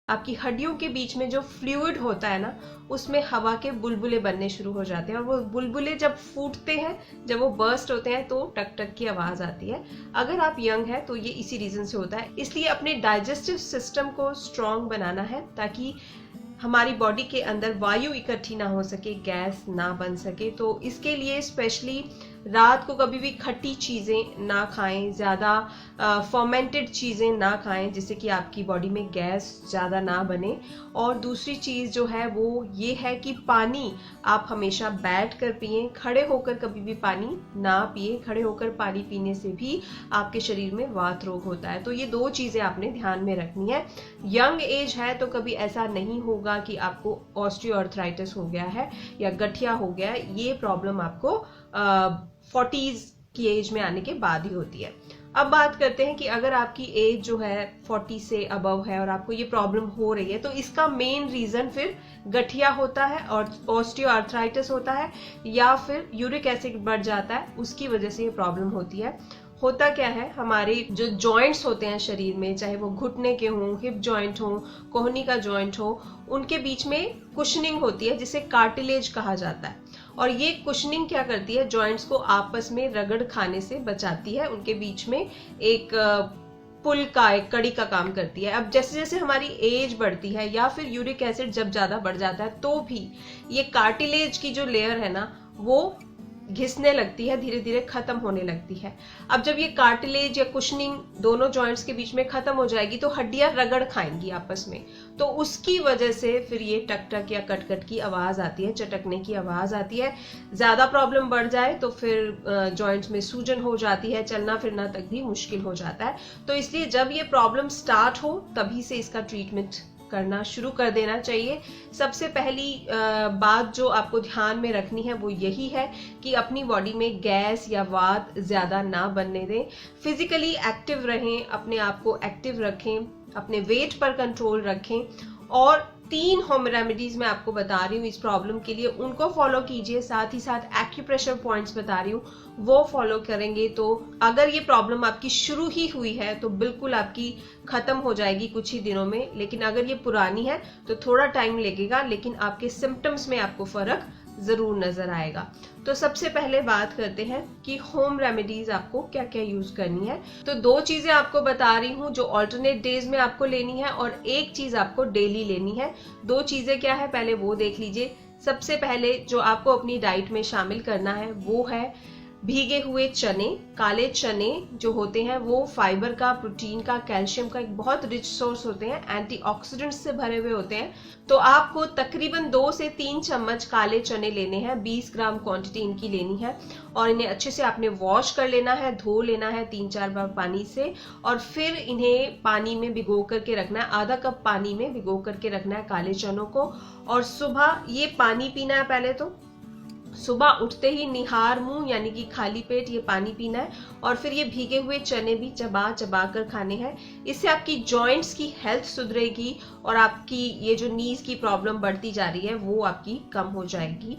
आपकी हड्डियों के बीच में जो फ्लूइड होता है ना, उसमें हवा के बुलबुले बनने शुरू हो जाते हैं, और वो बुलबुले जब फूटते हैं, जब वो बर्स्ट होते हैं, तो टक टक की आवाज आती है। अगर आप यंग है तो ये इसी रीजन से होता है। इसलिए अपने डाइजेस्टिव सिस्टम को स्ट्रांग बनाना है, ताकि हमारी बॉडी के अंदर वायु इकट्ठी ना हो सके, गैस ना बन सके। तो इसके लिए स्पेशली रात को कभी भी खट्टी चीज़ें ना खाएं, ज़्यादा फर्मेंटेड चीज़ें ना खाएं, जिससे कि आपकी बॉडी में गैस ज़्यादा ना बने। और दूसरी चीज़ जो है वो ये है कि पानी आप हमेशा बैठ कर पिए, खड़े होकर कभी भी पानी ना पिए। खड़े होकर पानी पीने से भी आपके शरीर में वात रोग होता है। तो ये 2 चीज़ें आपने ध्यान में रखनी है। यंग एज है तो कभी ऐसा नहीं होगा कि आपको ऑस्टियोआर्थराइटिस हो गया है या गठिया हो गया है। ये प्रॉब्लम आपको 40s की एज में आने के बाद ही होती है। अब बात करते हैं कि अगर आपकी एज जो है 40 से अबव है और आपको ये प्रॉब्लम हो रही है, तो इसका मेन रीजन फिर गठिया होता है और ऑस्टियोआर्थराइटिस होता है, या फिर यूरिक एसिड बढ़ जाता है, उसकी वजह से ये प्रॉब्लम होती है। होता क्या है, हमारे जो जॉइंट्स होते हैं शरीर में, चाहे वो घुटने के हों, हिप जॉइंट हो, कोहनी का जॉइंट हो, उनके बीच में कुशनिंग होती है, जिसे कार्टिलेज कहा जाता है। और ये कुशनिंग क्या करती है, जॉइंट्स को आपस में रगड़ खाने से बचाती है, उनके बीच में एक पुल का, एक कड़ी का काम करती है। अब जैसे जैसे हमारी एज बढ़ती है या फिर यूरिक एसिड जब ज्यादा बढ़ जाता है, तो भी ये कार्टिलेज की जो लेयर है ना, वो घिसने लगती है, धीरे धीरे खत्म होने लगती है। अब जब ये कार्टिलेज या कुशनिंग दोनों जॉइंट्स के बीच में खत्म हो जाएगी, तो हड्डियां रगड़ खाएंगी आपस में, तो उसकी वजह से फिर ये टक टक या कट कट की आवाज आती है, चटकने की आवाज आती है। ज्यादा प्रॉब्लम बढ़ जाए तो फिर जॉइंट्स में सूजन हो जाती है, चलना फिरना तक भी मुश्किल हो जाता है। तो इसलिए जब ये प्रॉब्लम स्टार्ट हो, तभी से इसका ट्रीटमेंट करना शुरू कर देना चाहिए। सबसे पहली बात जो आपको ध्यान में रखनी है वो यही है कि अपनी बॉडी में गैस या वात ज्यादा ना बनने दें। फिजिकली एक्टिव रहें, अपने आप को एक्टिव रखें, अपने वेट पर कंट्रोल रखें, और 3 होम रेमेडीज मैं आपको बता रही हूँ इस प्रॉब्लम के लिए, उनको फॉलो कीजिए। साथ ही साथ एक्यूप्रेशर पॉइंट्स बता रही हूँ, वो फॉलो करेंगे तो अगर ये प्रॉब्लम आपकी शुरू ही हुई है तो बिल्कुल आपकी खत्म हो जाएगी कुछ ही दिनों में। लेकिन अगर ये पुरानी है तो थोड़ा टाइम लगेगा, लेकिन आपके सिम्टम्स में आपको फर्क जरूर नजर आएगा। तो सबसे पहले बात करते हैं कि होम रेमेडीज आपको क्या क्या यूज करनी है। तो 2 चीजें आपको बता रही हूँ जो ऑल्टरनेट डेज में आपको लेनी है, और एक चीज आपको डेली लेनी है। 2 चीजें क्या है, पहले वो देख लीजिए। सबसे पहले जो आपको अपनी डाइट में शामिल करना है वो है भीगे हुए चने। काले चने जो होते हैं वो फाइबर का, प्रोटीन का, कैल्शियम का एक बहुत रिच सोर्स होते हैं, एंटीऑक्सीडेंट्स से भरे हुए होते हैं। तो आपको तकरीबन 2 से 3 चम्मच काले चने लेने हैं, 20 ग्राम क्वांटिटी इनकी लेनी है, और इन्हें अच्छे से आपने वॉश कर लेना है, धो लेना है 3-4 बार पानी से, और फिर इन्हें पानी में भिगो करके रखना है। आधा कप पानी में भिगो करके रखना है काले चनों को, और सुबह ये पानी पीना है। पहले तो सुबह उठते ही निहार मुंह यानी कि खाली पेट ये पानी पीना है, और फिर ये भीगे हुए चने भी चबा चबा कर खाने हैं। इससे आपकी जॉइंट्स की हेल्थ सुधरेगी, और आपकी ये जो नीज की प्रॉब्लम बढ़ती जा रही है वो आपकी कम हो जाएगी।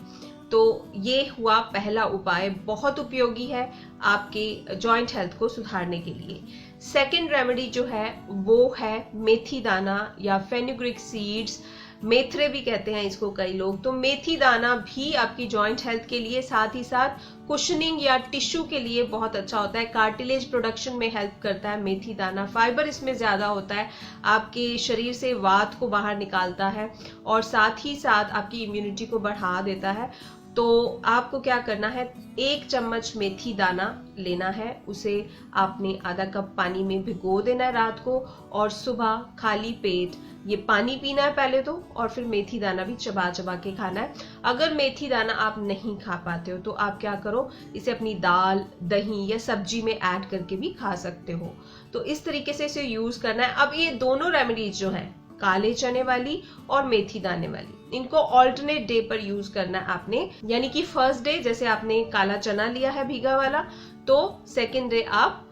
तो ये हुआ पहला उपाय, बहुत उपयोगी है आपके जॉइंट हेल्थ को सुधारने के लिए। सेकेंड रेमेडी जो है वो है मेथी दाना या फेनुग्रीक सीड्स, मेथरे भी कहते हैं इसको कई लोग। तो मेथी दाना भी आपकी जॉइंट हेल्थ के लिए, साथ ही साथ कुशनिंग या टिश्यू के लिए बहुत अच्छा होता है। कार्टिलेज प्रोडक्शन में हेल्प करता है मेथी दाना, फाइबर इसमें ज्यादा होता है, आपके शरीर से वात को बाहर निकालता है, और साथ ही साथ आपकी इम्यूनिटी को बढ़ा देता है। तो आपको क्या करना है, 1 चम्मच मेथी दाना लेना है, उसे आपने आधा कप पानी में भिगो देना है रात को, और सुबह खाली पेट ये पानी पीना है पहले तो, और फिर मेथी दाना भी चबा चबा के खाना है। अगर मेथी दाना आप नहीं खा पाते हो तो आप क्या करो, इसे अपनी दाल, दही या सब्जी में ऐड करके भी खा सकते हो। तो इस तरीके से इसे यूज करना है। अब ये दोनों रेमेडीज जो हैं, काले चने वाली और मेथी दाने वाली, इनको ऑल्टरनेट डे पर यूज करना है आपने। यानी कि फर्स्ट डे जैसे आपने काला चना लिया है भीगा वाला, तो सेकेंड डे आप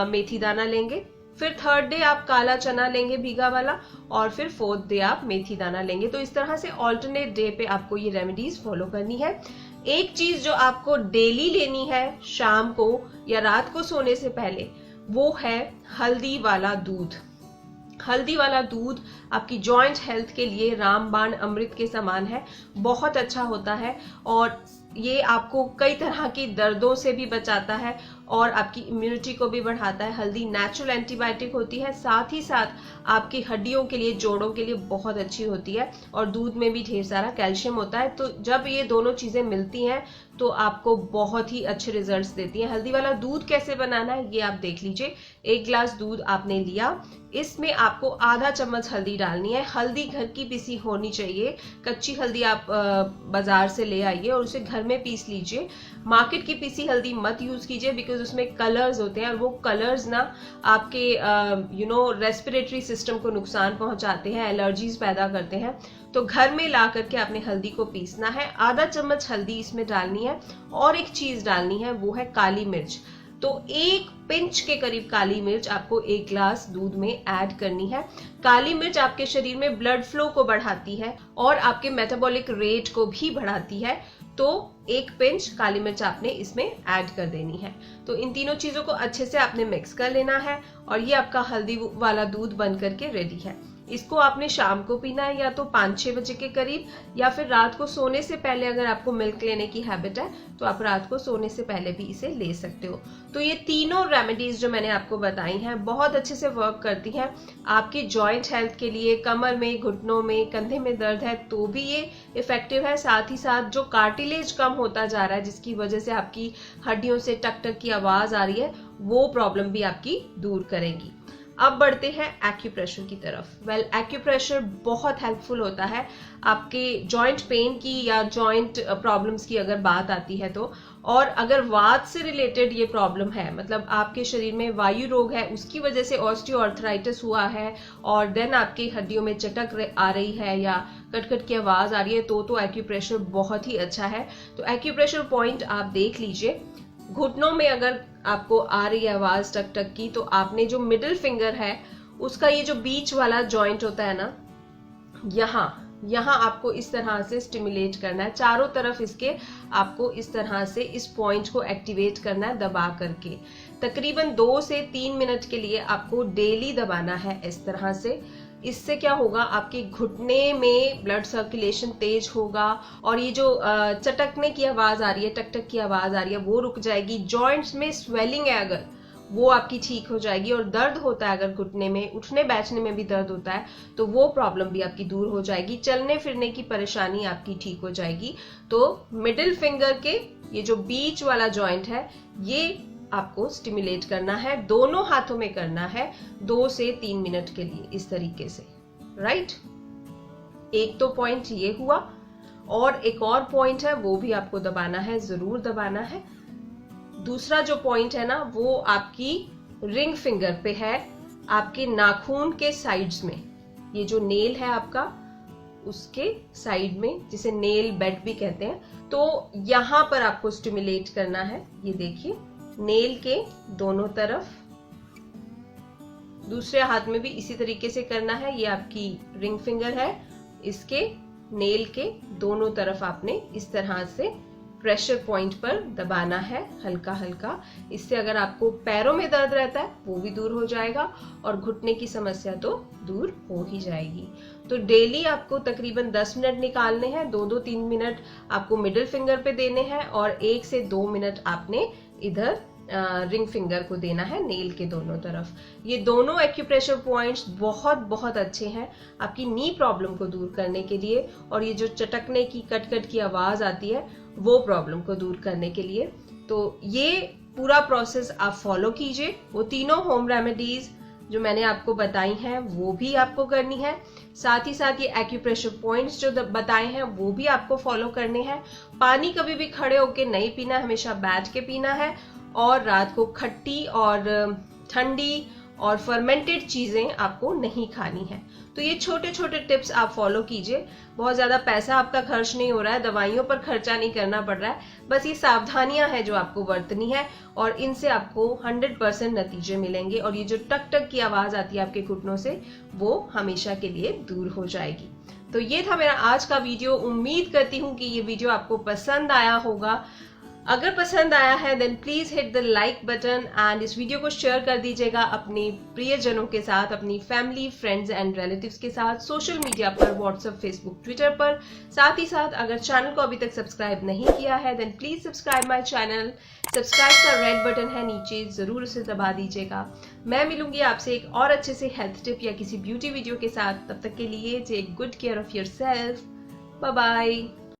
मेथी दाना लेंगे, फिर थर्ड डे आप काला चना लेंगे भीगा वाला, और फिर फोर्थ डे आप मेथी दाना लेंगे। तो इस तरह से ऑल्टरनेट डे पे आपको ये रेमेडीज फॉलो करनी है। एक चीज जो आपको डेली लेनी है शाम को या रात को सोने से पहले, वो है हल्दी वाला दूध। हल्दी वाला दूध आपकी जॉइंट हेल्थ के लिए रामबाण अमृत के समान है, बहुत अच्छा होता है और ये आपको कई तरह की दर्दों से भी बचाता है और आपकी इम्यूनिटी को भी बढ़ाता है। हल्दी नेचुरल एंटीबायोटिक होती है, साथ ही साथ आपकी हड्डियों के लिए, जोड़ों के लिए बहुत अच्छी होती है और दूध में भी ढेर सारा कैल्शियम होता है। तो जब ये दोनों चीजें मिलती हैं तो आपको बहुत ही अच्छे रिजल्ट्स देती हैं। हल्दी वाला दूध कैसे बनाना है ये आप देख लीजिए। 1 गिलास दूध आपने लिया, इसमें आपको आधा चम्मच हल्दी डालनी है। हल्दी घर की पिसी होनी चाहिए, कच्ची हल्दी आप बाजार से ले आइए और उसे घर में पीस लीजिए। मार्केट की पीसी हल्दी मत यूज कीजिए, बिकॉज उसमें कलर्स होते हैं और वो कलर्स ना आपके रेस्पिरेटरी सिस्टम को नुकसान पहुंचाते हैं, एलर्जीज पैदा करते हैं। तो घर में ला करके आपने हल्दी को पीसना है। आधा चम्मच हल्दी इसमें डालनी है और एक चीज डालनी है, वो है काली मिर्च। तो 1 पिंच के करीब काली मिर्च आपको 1 गिलास दूध में ऐड करनी है। काली मिर्च आपके शरीर में ब्लड फ्लो को बढ़ाती है और आपके मेटाबॉलिक रेट को भी बढ़ाती है। तो 1 पिंच काली मिर्च आपने इसमें ऐड कर देनी है। तो इन तीनों चीजों को अच्छे से आपने मिक्स कर लेना है और ये आपका हल्दी वाला दूध बन करके रेडी है। इसको आपने शाम को पीना है, या तो 5-6 बजे के करीब, या फिर रात को सोने से पहले। अगर आपको मिल्क लेने की हैबिट है तो आप रात को सोने से पहले भी इसे ले सकते हो। तो ये तीनों रेमेडीज जो मैंने आपको बताई हैं बहुत अच्छे से वर्क करती हैं आपकी जॉइंट हेल्थ के लिए। कमर में, घुटनों में, कंधे में दर्द है तो भी ये इफेक्टिव है। साथ ही साथ जो कार्टिलेज कम होता जा रहा है, जिसकी वजह से आपकी हड्डियों से टक टक की आवाज आ रही है, वो प्रॉब्लम भी आपकी दूर करेगी। अब बढ़ते हैं एक्यूप्रेशर की तरफ। एक्यूप्रेशर बहुत हेल्पफुल होता है आपके जॉइंट पेन की या जॉइंट प्रॉब्लम्स की अगर बात आती है तो। और अगर वात से रिलेटेड ये प्रॉब्लम है, मतलब आपके शरीर में वायु रोग है, उसकी वजह से ऑस्टियोआर्थराइटिस हुआ है और देन आपकी हड्डियों में चटक आ रही है या कटकट की आवाज आ रही है, तो एक्यूप्रेशर बहुत ही अच्छा है। तो एक्यूप्रेशर पॉइंट आप देख लीजिए। घुटनों में अगर आपको आ रही है आवाज टक टक की, तो आपने जो मिडिल फिंगर है उसका ये जो बीच वाला जॉइंट होता है ना, यहाँ आपको इस तरह से स्टिमुलेट करना है। चारों तरफ इसके आपको इस तरह से इस पॉइंट को एक्टिवेट करना है दबा करके। तकरीबन 2 से 3 मिनट के लिए आपको डेली दबाना है इस तरह से। इससे क्या होगा, आपके घुटने में ब्लड सर्कुलेशन तेज होगा और ये जो चटकने की आवाज आ रही है, टक टक की आवाज आ रही है, वो रुक जाएगी। जॉइंट्स में स्वेलिंग है अगर, वो आपकी ठीक हो जाएगी। और दर्द होता है अगर घुटने में, उठने बैठने में भी दर्द होता है, तो वो प्रॉब्लम भी आपकी दूर हो जाएगी। चलने फिरने की परेशानी आपकी ठीक हो जाएगी। तो मिडिल फिंगर के ये जो बीच वाला जॉइंट है, ये आपको स्टिमुलेट करना है, दोनों हाथों में करना है 2 से 3 मिनट के लिए, इस तरीके से। राइट, एक तो पॉइंट ये हुआ और एक और पॉइंट है वो भी आपको दबाना है, जरूर दबाना है। दूसरा जो पॉइंट है ना, वो आपकी रिंग फिंगर पे है, आपके नाखून के साइड्स में। ये जो नेल है आपका, उसके साइड में, जिसे नेल बेड भी कहते हैं, तो यहां पर आपको स्टिमुलेट करना है। ये देखिए, नेल के दोनों तरफ। दूसरे हाथ में भी इसी तरीके से करना है। ये आपकी रिंग फिंगर है, इसके नेल के दोनों तरफ आपने इस तरह से प्रेशर पॉइंट पर दबाना है हल्का हल्का। इससे अगर आपको पैरों में दर्द रहता है वो भी दूर हो जाएगा और घुटने की समस्या तो दूर हो ही जाएगी। तो डेली आपको तकरीबन 10 मिनट निकालने हैं। 2-3 मिनट आपको मिडिल फिंगर पे देने हैं और 1 से 2 मिनट आपने इधर रिंग फिंगर को देना है, नेल के दोनों तरफ। ये दोनों एक्यूप्रेशर पॉइंट्स बहुत बहुत अच्छे हैं आपकी नी प्रॉब्लम को दूर करने के लिए, और ये जो चटकने की, कटकट की आवाज आती है, वो प्रॉब्लम को दूर करने के लिए। तो ये पूरा प्रोसेस आप फॉलो कीजिए। वो तीनों होम रेमेडीज जो मैंने आपको बताई हैं वो भी आपको करनी है। साथ ही साथ ये एक्यूप्रेशर पॉइंट्स जो बताए हैं वो भी आपको फॉलो करने हैं। पानी कभी भी खड़े होके नहीं पीना, हमेशा बैठ के पीना है। और रात को खट्टी और ठंडी और फर्मेंटेड चीजें आपको नहीं खानी है। तो ये छोटे छोटे टिप्स आप फॉलो कीजिए। बहुत ज्यादा पैसा आपका खर्च नहीं हो रहा है, दवाइयों पर खर्चा नहीं करना पड़ रहा है। बस ये सावधानियां हैं जो आपको बरतनी है और इनसे आपको 100% नतीजे मिलेंगे। और ये जो टक टक की आवाज आती है आपके घुटनों से, वो हमेशा के लिए दूर हो जाएगी। तो ये था मेरा आज का वीडियो। उम्मीद करती हूँ कि ये वीडियो आपको पसंद आया होगा। अगर पसंद आया है then please hit the like button and इस वीडियो को शेयर कर दीजिएगा अपने प्रियजनों के साथ, अपनी फैमिली, फ्रेंड्स एंड रिलेटिव्स के साथ, सोशल मीडिया पर, व्हाट्सएप, फेसबुक, ट्विटर पर। साथ ही साथ अगर चैनल को अभी तक सब्सक्राइब नहीं किया है then please subscribe my channel. Subscribe का रेड बटन है नीचे, जरूर उसे दबा दीजिएगा। मैं मिलूंगी आपसे एक और अच्छे से हेल्थ टिप या किसी ब्यूटी वीडियो के साथ। तब तक के लिए take good care of yourself. Bye bye.